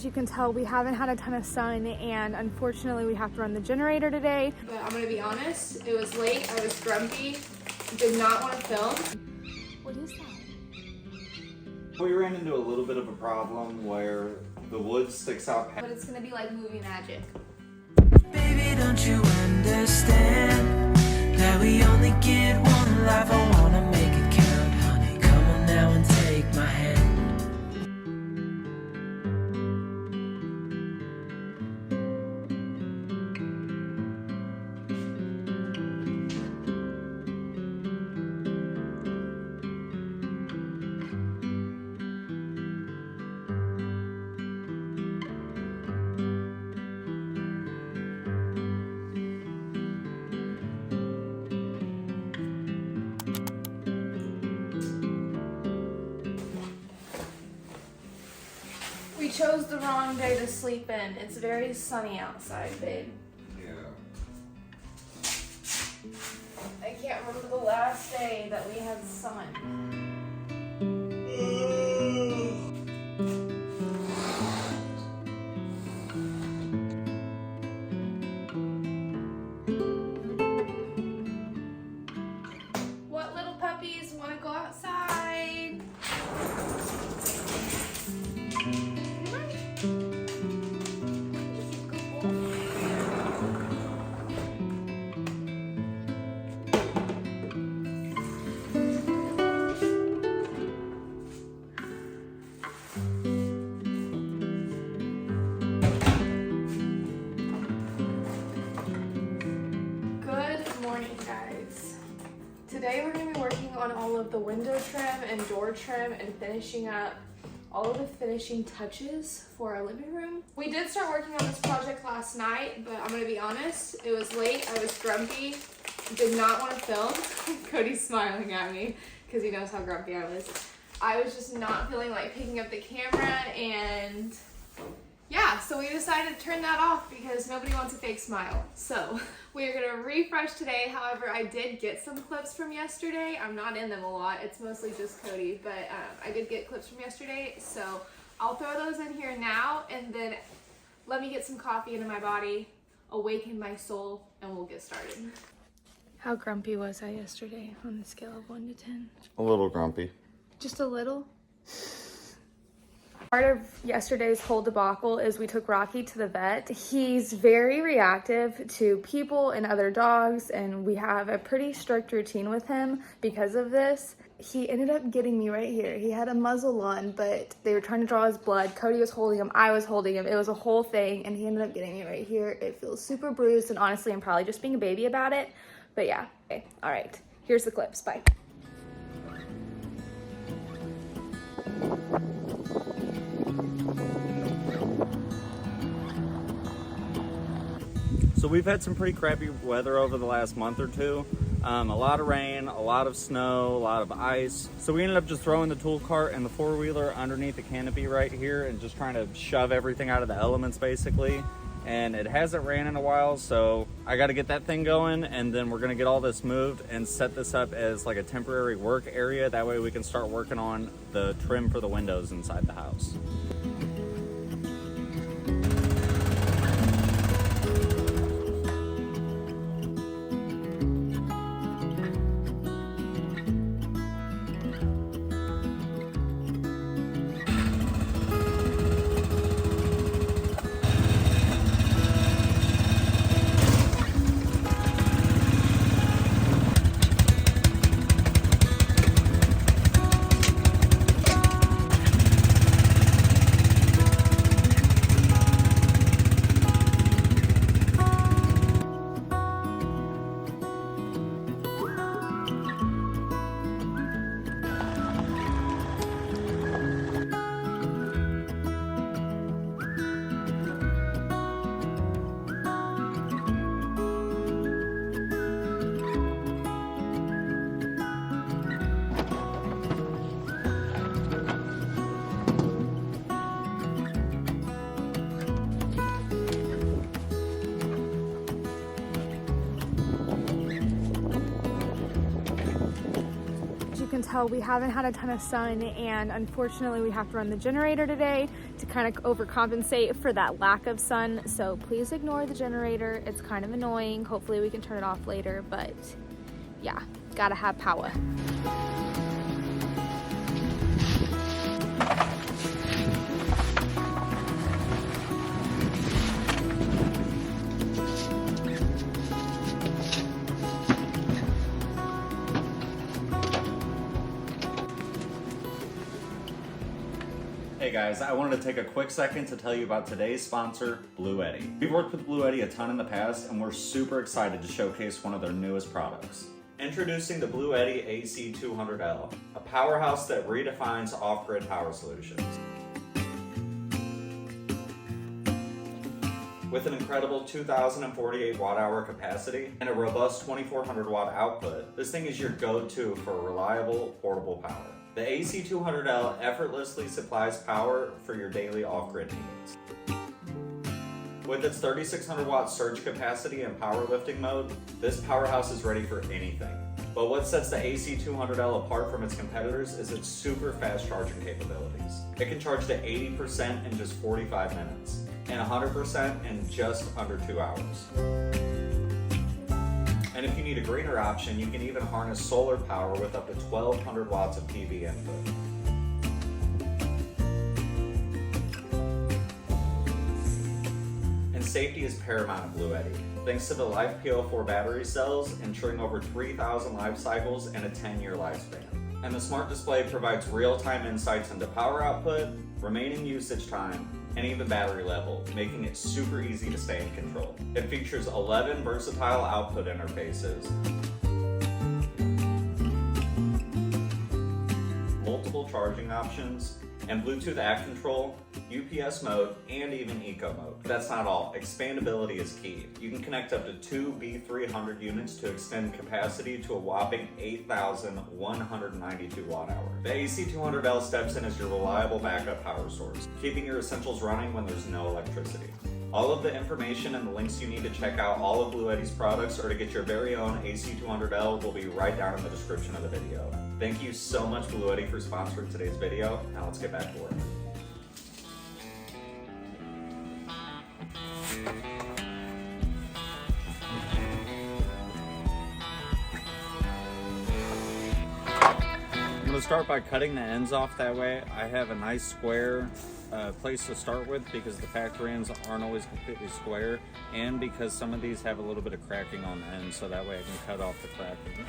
As you can tell, we haven't had a ton of sun, and unfortunately we have to run the generator today. But I'm gonna be honest, it was late, I was grumpy, did not want to film. What is that? We ran into a little bit of a problem where the wood sticks out. But it's gonna be like movie magic. Baby, don't you understand that we only get one life? I wanna make it count, honey. Come on now and take my hand. We chose the wrong day to sleep in. It's very sunny outside, babe. Yeah. I can't remember the last day that we had sun. What little puppies want to go outside? Good morning, guys. Today we're going to be working on all of the window trim and door trim and finishing up all of the finishing touches for our living room. We did start working on this project last night, but I'm going to be honest, it was late, I was grumpy, did not want to film. Cody's smiling at me because he knows how grumpy I was. I was just not feeling like picking up the camera, and yeah, so we decided to turn that off because nobody wants a fake smile. So we're gonna refresh today. However, I did get some clips from yesterday. I'm not in them a lot. It's mostly just Cody, but I did get clips from yesterday. So I'll throw those in here now, and then let me get some coffee into my body, awaken my soul, and we'll get started. How grumpy was I yesterday on the scale of 1 to 10? A little grumpy. Just a little? Part of yesterday's whole debacle is we took Rocky to the vet. He's very reactive to people and other dogs, and we have a pretty strict routine with him because of this. He ended up getting me right here. He had a muzzle on, but they were trying to draw his blood. Cody was holding him, I was holding him. It was a whole thing, and he ended up getting me right here. It feels super bruised, and honestly, I'm probably just being a baby about it. But yeah, okay, all right. Here's the clips, bye. So we've had some pretty crappy weather over the last month or two. A lot of rain, a lot of snow, a lot of ice. So we ended up just throwing the tool cart and the four-wheeler underneath the canopy right here and just trying to shove everything out of the elements basically. And it hasn't ran in a while, so I got to get that thing going, and then we're going to get all this moved and set this up as like a temporary work area. That way we can start working on the trim for the windows inside the house. can tell, we haven't had a ton of sun, and unfortunately we have to run the generator today to kind of overcompensate for that lack of sun. So please ignore the generator. It's kind of annoying. Hopefully we can turn it off later, but yeah, gotta have power. Hey guys, I wanted to take a quick second to tell you about today's sponsor, Bluetti. We've worked with Bluetti a ton in the past, and we're super excited to showcase one of their newest products. Introducing the Bluetti AC200L, a powerhouse that redefines off-grid power solutions. With an incredible 2,048 watt-hour capacity and a robust 2,400 watt output, this thing is your go-to for reliable, portable power. The AC200L effortlessly supplies power for your daily off-grid needs. With its 3,600 watt surge capacity and powerlifting mode, this powerhouse is ready for anything. But what sets the AC200L apart from its competitors is its super fast charging capabilities. It can charge to 80% in just 45 minutes, and 100% in just under 2 hours. And if you need a greener option, you can even harness solar power with up to 1,200 watts of PV input. And safety is paramount at Bluetti, thanks to the Life PO4 battery cells, ensuring over 3,000 life cycles and a 10-year lifespan. And the smart display provides real-time insights into power output, remaining usage time, and even battery level, making it super easy to stay in control. It features 11 versatile output interfaces, multiple charging options, and Bluetooth app control, UPS mode, and even eco mode. That's not all. Expandability is key. You can connect up to 2 B300 units to extend capacity to a whopping 8,192 watt hour. The AC200L steps in as your reliable backup power source, keeping your essentials running when there's no electricity. All of the information and the links you need to check out all of Bluetti's products or to get your very own AC200L will be right down in the description of the video. Thank you so much, Bluetti, for sponsoring today's video. Now let's get back to work. I'm going to start by cutting the ends off. That way I have a nice square place to start with, because the factory ends aren't always completely square, and because some of these have a little bit of cracking on the end, so that way I can cut off the cracking.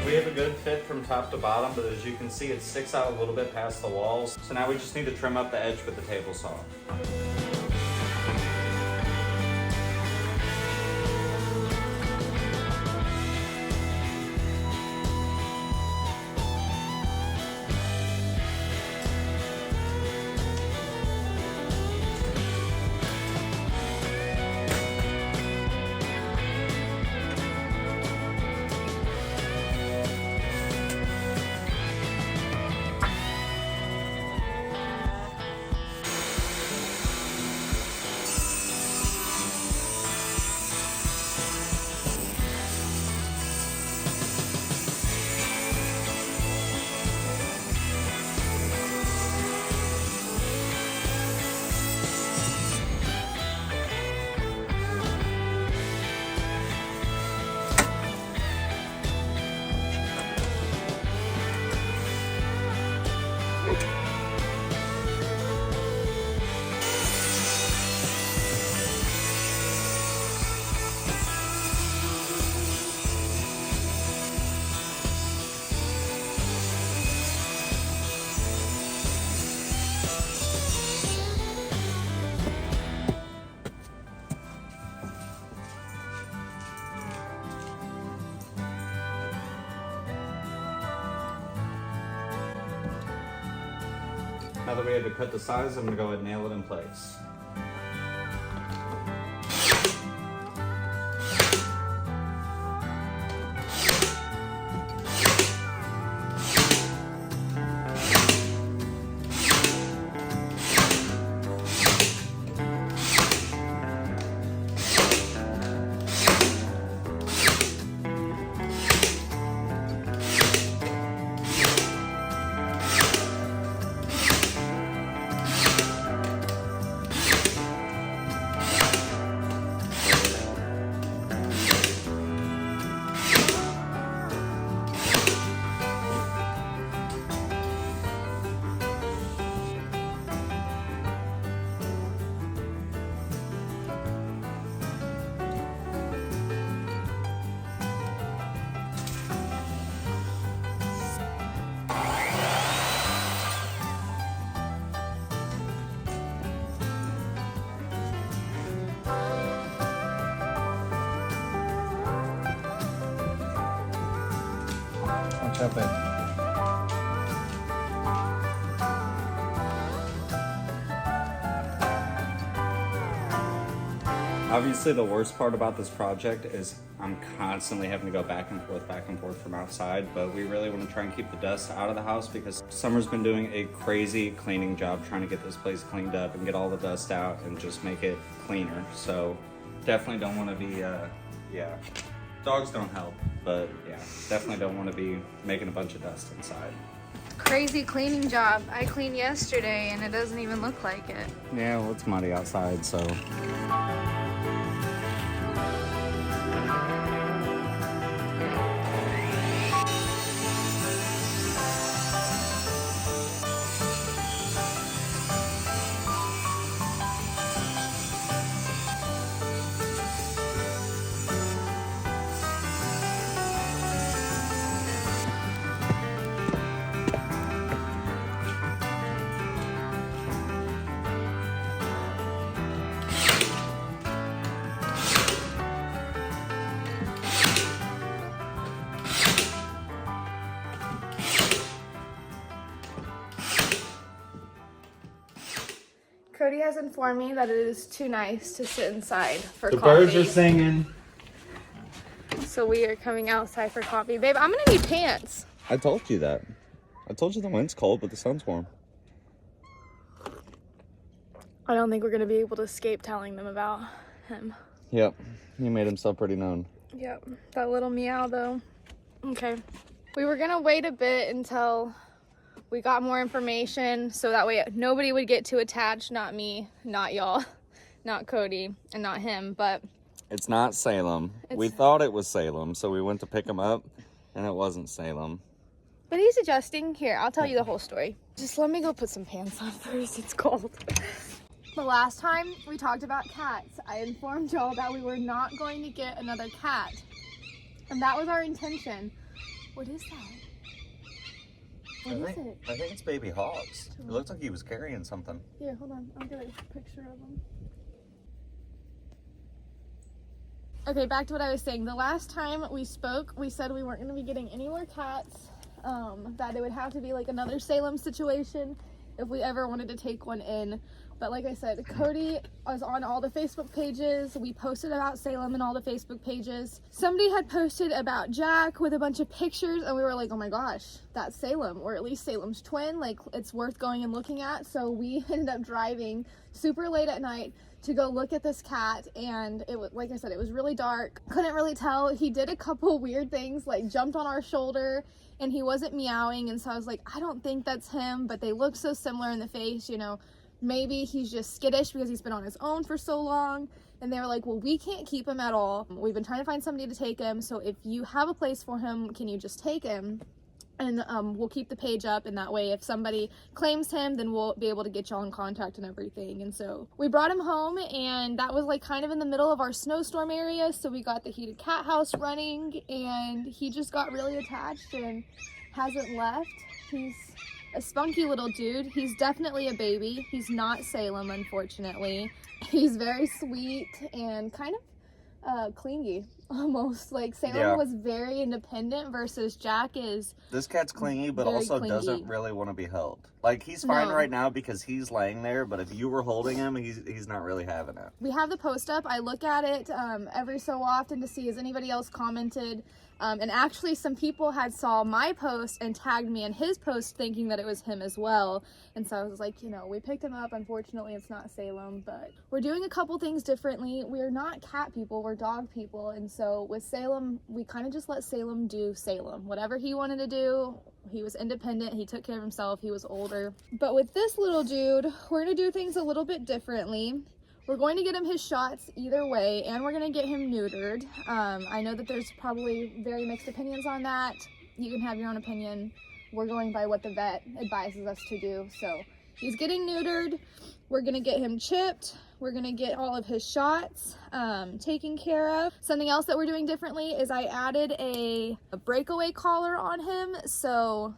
We have a good fit from top to bottom, but as you can see, it sticks out a little bit past the walls. So now we just need to trim up the edge with the table saw. that we had to cut the size, I'm gonna go ahead and nail it in place. Watch out, babe. Obviously, the worst part about this project is I'm constantly having to go back and forth from outside, but we really want to try and keep the dust out of the house because Summer's been doing a crazy cleaning job trying to get this place cleaned up and get all the dust out and just make it cleaner. So definitely don't want to be, yeah, dogs don't help, but yeah, definitely don't want to be making a bunch of dust inside. Crazy cleaning job. I cleaned yesterday and it doesn't even look like it. Yeah, well, it's muddy outside, so. Cody has informed me that it is too nice to sit inside for coffee. The birds are singing. So we are coming outside for coffee. Babe, I'm gonna need pants. I told you that. I told you the wind's cold, but the sun's warm. I don't think we're gonna be able to escape telling them about him. Yep, he made himself pretty known. Yep, that little meow though. Okay. We were gonna wait a bit until we got more information so that way nobody would get too attached, not me, not y'all, not Cody, and not him, but it's not Salem. We thought it was Salem, so we went to pick him up, and it wasn't Salem. But he's adjusting. Here, I'll tell you the whole story. Just let me go put some pants on first, it's cold. The last time we talked about cats, I informed y'all that we were not going to get another cat. And that was our intention. What is that? What is it? I think it's baby hogs. It looks like he was carrying something. Here, hold on. I'll get a picture of him. Okay, back to what I was saying. The last time we spoke, we said we weren't going to be getting any more cats. That it would have to be like another Salem situation if we ever wanted to take one in. But like I said, Cody was on all the Facebook pages. We posted about Salem in all the Facebook pages. Somebody had posted about Jack with a bunch of pictures, and we were like, oh my gosh, that's Salem, or at least Salem's twin. Like, it's worth going and looking at. So we ended up driving super late at night to go look at this cat, and it was, like I said, it was really dark. Couldn't really tell. He did a couple weird things, like jumped on our shoulder, and he wasn't meowing, and so I was like, I don't think that's him, but they look so similar in the face, you know. Maybe he's just skittish because he's been on his own for so long. And they were like, well, we can't keep him at all. We've been trying to find somebody to take him. So if you have a place for him, can you just take him? And we'll keep the page up. And that way, if somebody claims him, then we'll be able to get y'all in contact and everything. And so we brought him home, and that was like kind of in the middle of our snowstorm area. So we got the heated cat house running, and he just got really attached and hasn't left. He's a spunky little dude. He's definitely a baby. He's not Salem, unfortunately. He's very sweet and kind of clingy. almost. Like Salem Yeah. was very independent versus Jack is This cat's clingy, but very also clingy. doesn't really want to be held. Like, he's fine No. right now because he's laying there, but if you were holding him, he's not really having it. We have the post up. I look at it every so often to see has anybody else commented. And actually some people had saw my post and tagged me in his post thinking that it was him as well. And so I was like, you know, we picked him up. Unfortunately, it's not Salem, but we're doing a couple things differently. We're not cat people, we're dog people. And so with Salem, we kind of just let Salem do Salem. Whatever he wanted to do, he was independent, he took care of himself, he was older. But with this little dude, we're gonna do things a little bit differently. We're going to get him his shots either way, and we're going to get him neutered. I know that there's probably very mixed opinions on that. You can have your own opinion. We're going by what the vet advises us to do. So he's getting neutered. We're going to get him chipped. We're going to get all of his shots taken care of. Something else that we're doing differently is I added a breakaway collar on him. So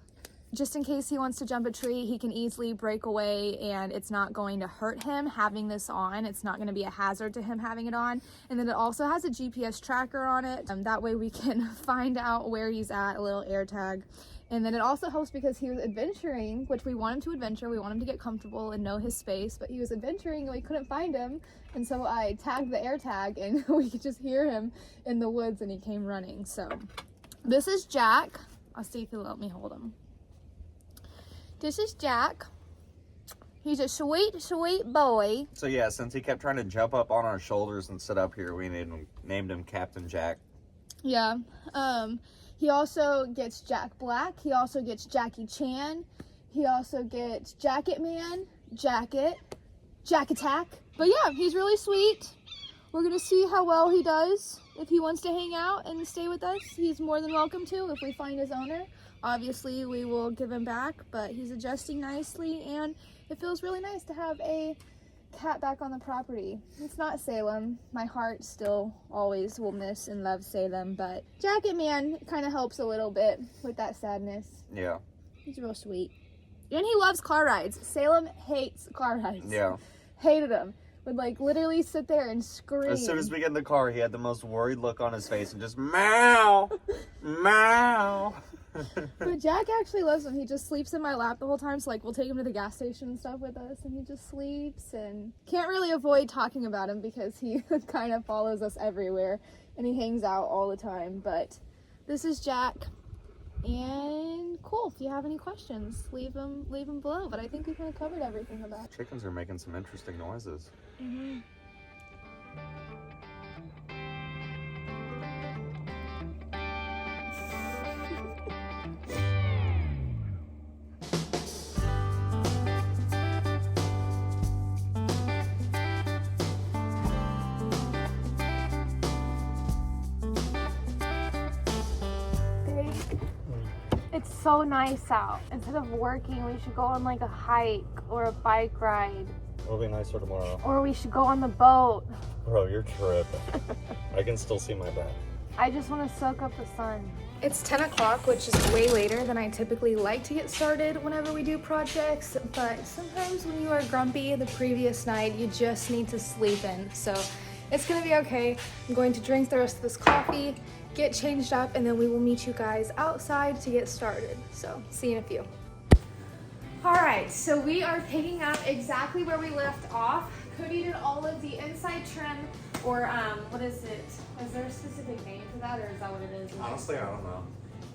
just in case he wants to jump a tree, he can easily break away and it's not going to hurt him having this on. It's not going to be a hazard to him having it on. And then it also has a GPS tracker on it. That way we can find out where he's at, a little air tag. And then it also helps because he was adventuring, which we want him to adventure. We want him to get comfortable and know his space, but he was adventuring and we couldn't find him. And so I tagged the air tag and we could just hear him in the woods and he came running. So this is Jack. I'll see if he'll let me hold him. This is Jack. He's a sweet, sweet boy. So yeah, since he kept trying to jump up on our shoulders and sit up here, we named him Captain Jack. Yeah. He also gets Jack Black. He also gets Jackie Chan. He also gets Jacket Man, Jack Attack. But yeah, he's really sweet. We're gonna see how well he does. If he wants to hang out and stay with us, he's more than welcome to if we find his owner. Obviously, we will give him back, but he's adjusting nicely, and it feels really nice to have a cat back on the property. It's not Salem. My heart still always will miss and love Salem, but Jacket Man kind of helps a little bit with that sadness. Yeah. He's real sweet. And he loves car rides. Salem hates car rides. Yeah. Hated them. Would like literally sit there and scream. As soon as we get in the car, he had the most worried look on his face and just meow, meow. But Jack actually loves him. He just sleeps in my lap the whole time. So like we'll take him to the gas station and stuff with us and he just sleeps and can't really avoid talking about him because he kind of follows us everywhere and he hangs out all the time. But this is Jack. And cool, if you have any questions, leave them below. But I think we kind of covered everything about. Chickens are making some interesting noises. Mm-hmm. It's so nice out. Instead of working, we should go on like a hike or a bike ride. It'll be nicer tomorrow. Or we should go on the boat. Bro, you're tripping. I can still see my back. I just want to soak up the sun. It's 10 o'clock, which is way later than I typically like to get started whenever we do projects, but sometimes when you are grumpy the previous night, you just need to sleep in. So it's gonna be okay. I'm going to drink the rest of this coffee, get changed up, and then we will meet you guys outside to get started. So see you in a few. All right, so we are picking up exactly where we left off. Cody did all of the inside trim, or what is it? Is there a specific name for that, or is that what it is? Honestly, I don't know.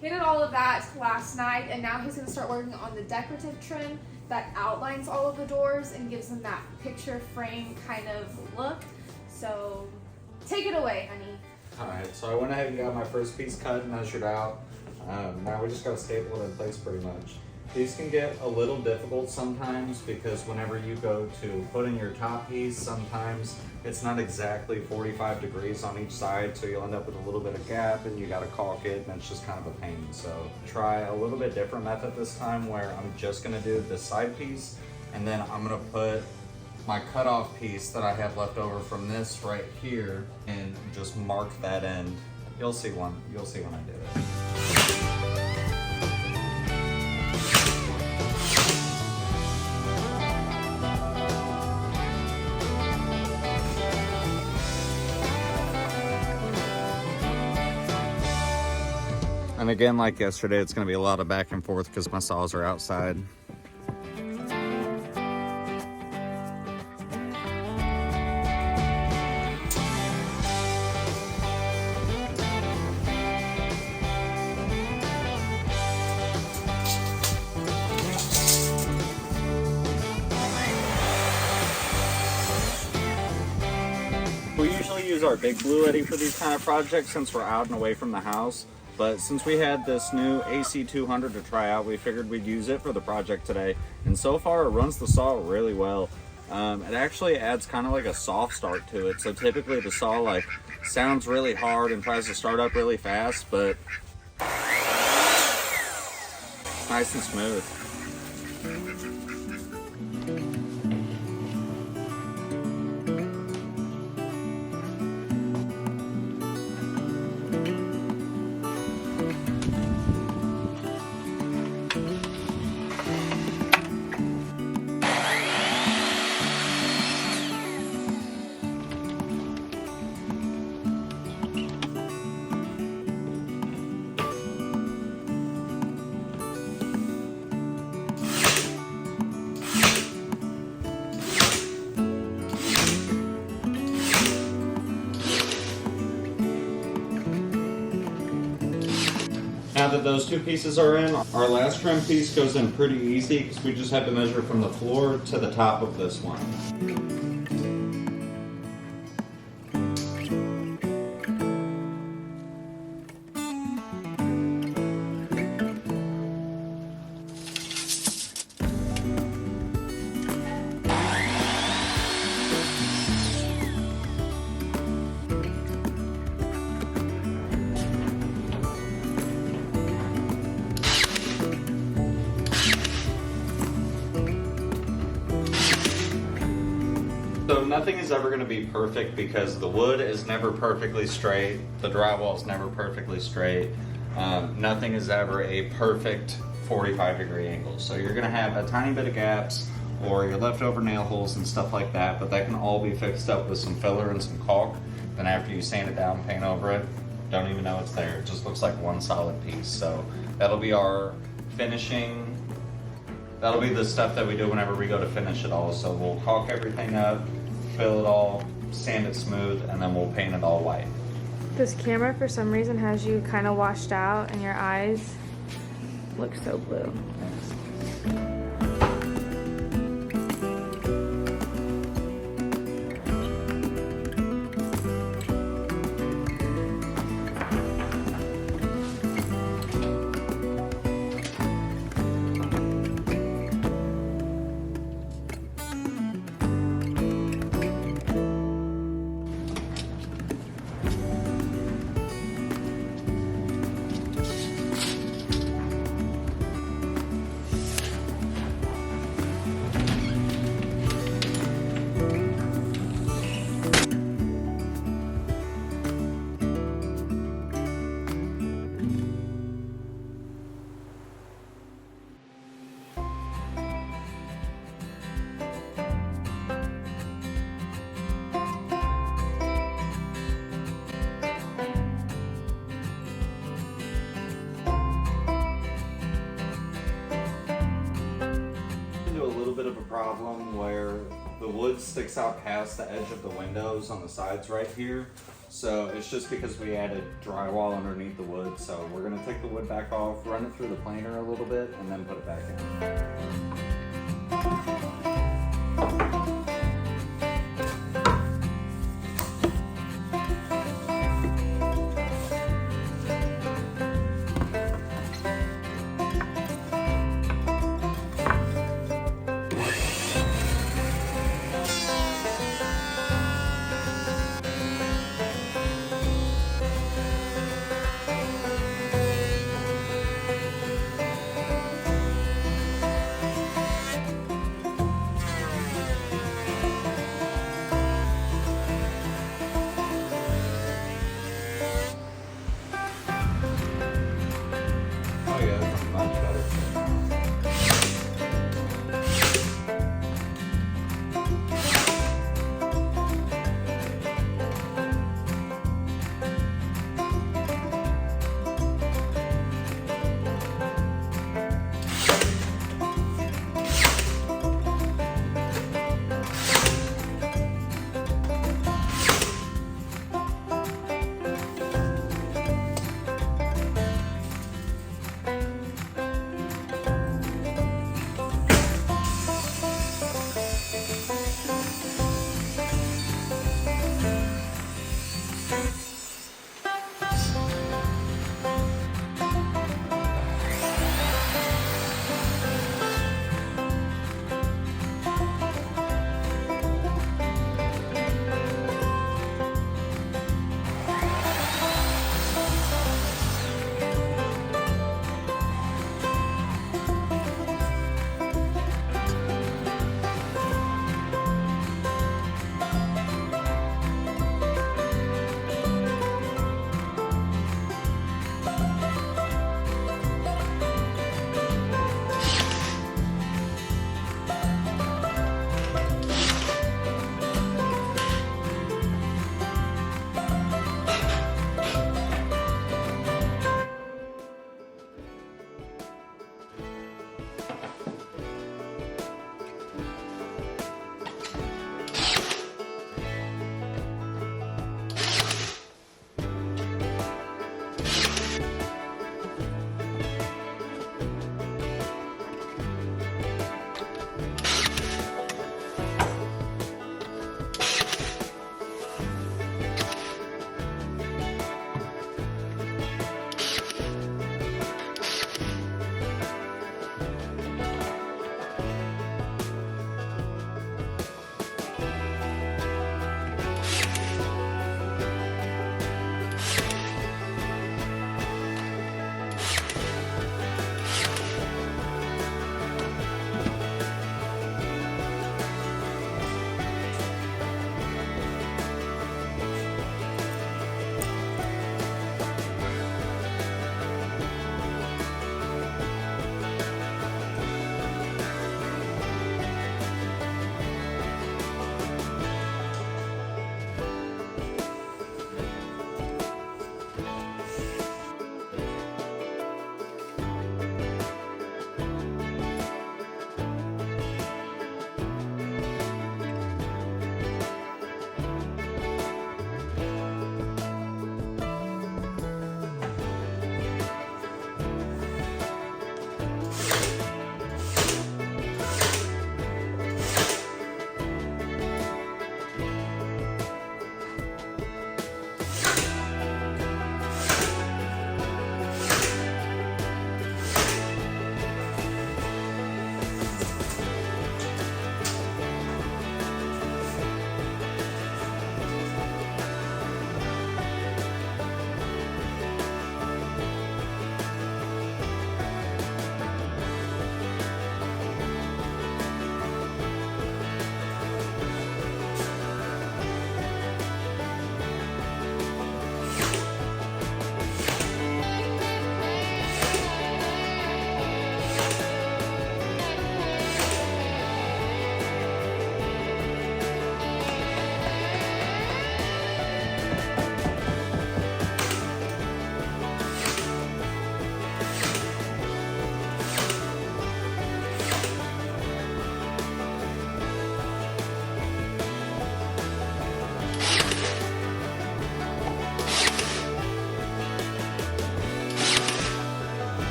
He did all of that last night, and now he's gonna start working on the decorative trim that outlines all of the doors and gives them that picture frame kind of look. So take it away, honey. Alright, so I went ahead and got my first piece cut and measured out. Now we just gotta staple it in place pretty much. These can get a little difficult sometimes because whenever you go to put in your top piece, sometimes it's not exactly 45 degrees on each side, so you'll end up with a little bit of gap and you gotta caulk it and it's just kind of a pain. So try a little bit different method this time where I'm just gonna do this side piece and then I'm gonna put my cutoff piece that I have left over from this right here and just mark that end. You'll see when I do it. And again, like yesterday, it's gonna be a lot of back and forth because my saws are outside. We usually use our big Bluetti for these kind of projects since we're out and away from the house. But since we had this new AC200 to try out, we figured we'd use it for the project today. And so far it runs the saw really well. It actually adds kind of like a soft start to it. So typically the saw like sounds really hard and tries to start up really fast, but it's nice and smooth. Now that those two pieces are in, our last trim piece goes in pretty easy because we just have to measure from the floor to the top of this one. So nothing is ever going to be perfect because the wood is never perfectly straight, the drywall is never perfectly straight, nothing is ever a perfect 45-degree angle. So you're going to have a tiny bit of gaps or your leftover nail holes and stuff like that, but that can all be fixed up with some filler and some caulk. Then after you sand it down, paint over it, don't even know it's there. It just looks like one solid piece. So that'll be our finishing. That'll be the stuff that we do whenever we go to finish it all. So we'll caulk everything up, fill it all, sand it smooth, and then we'll paint it all white. This camera for some reason has you kind of washed out and your eyes look so blue. Bit of a problem where the wood sticks out past the edge of the windows on the sides right here. So it's just because we added drywall underneath the wood. So we're gonna take the wood back off, run it through the planer a little bit, and then put it back in.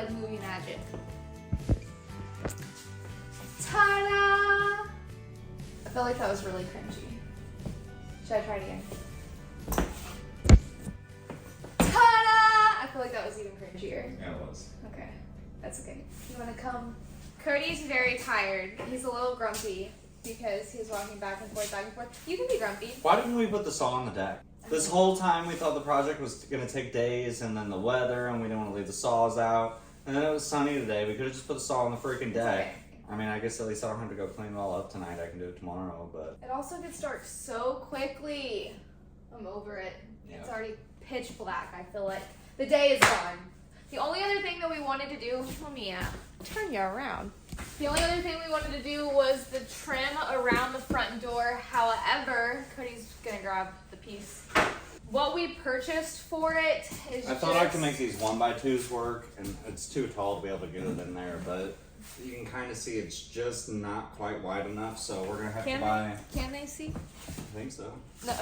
like movie magic. Ta-da! I feel like that was really cringy. Should I try it again? Ta-da! I feel like that was even cringier. Yeah, it was. Okay, that's okay. You wanna come? Cody's very tired. He's a little grumpy because he's walking back and forth, back and forth. You can be grumpy. Why didn't we put the saw on the deck? This whole time we thought the project was gonna take days, and then the weather, and we didn't want to leave the saws out. And then it was sunny today. We could have just put the saw on the freaking deck. Okay. I mean, I guess at least I don't have to go clean it all up tonight. I can do it tomorrow, but It also gets dark so quickly. I'm over it. It's Yeah. already pitch black. I feel like the day is gone. The only other thing that we wanted to do, let me turn you around. The only other thing we wanted to do was the trim around the front door. However, Cody's gonna grab the piece. What we purchased for it is I thought I could make these 1x2s work, and it's too tall to be able to get it in there, but you can kind of see it's just not quite wide enough, so we're gonna have to buy. Can they see? I think so. No,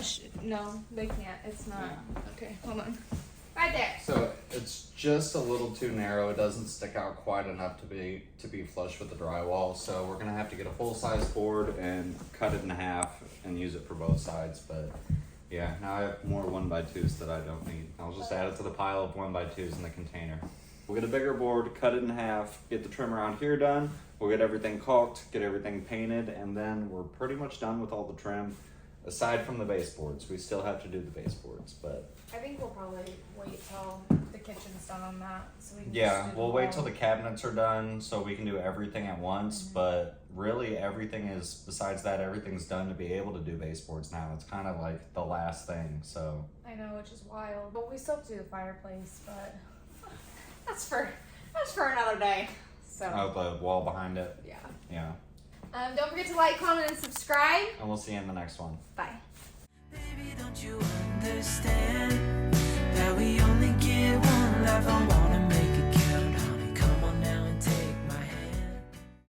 no, they can't. It's not. Yeah. Okay, hold on. Right there. So it's just a little too narrow. It doesn't stick out quite enough to be flush with the drywall. So we're gonna have to get a full size board and cut it in half and use it for both sides. But yeah, now I have more 1x2s that I don't need. I'll just add it to the pile of 1x2s in the container. We'll get a bigger board, cut it in half, get the trim around here done. We'll get everything caulked, get everything painted, and then we're pretty much done with all the trim. Aside from the baseboards, we still have to do the baseboards, but I think we'll probably wait till the kitchen's done on that, so we can. yeah, just do we'll the wait wall. till the cabinets are done so we can do everything at once. But really, everything is, besides that, everything's done to be able to do baseboards now. It's kind of like the last thing, so. I know, which is wild, but we still have to do the fireplace, but that's for another day. So Oh, the wall behind it. yeah. Yeah. Don't forget to like, comment, and subscribe. And we'll see you in the next one. Bye. Baby, don't you understand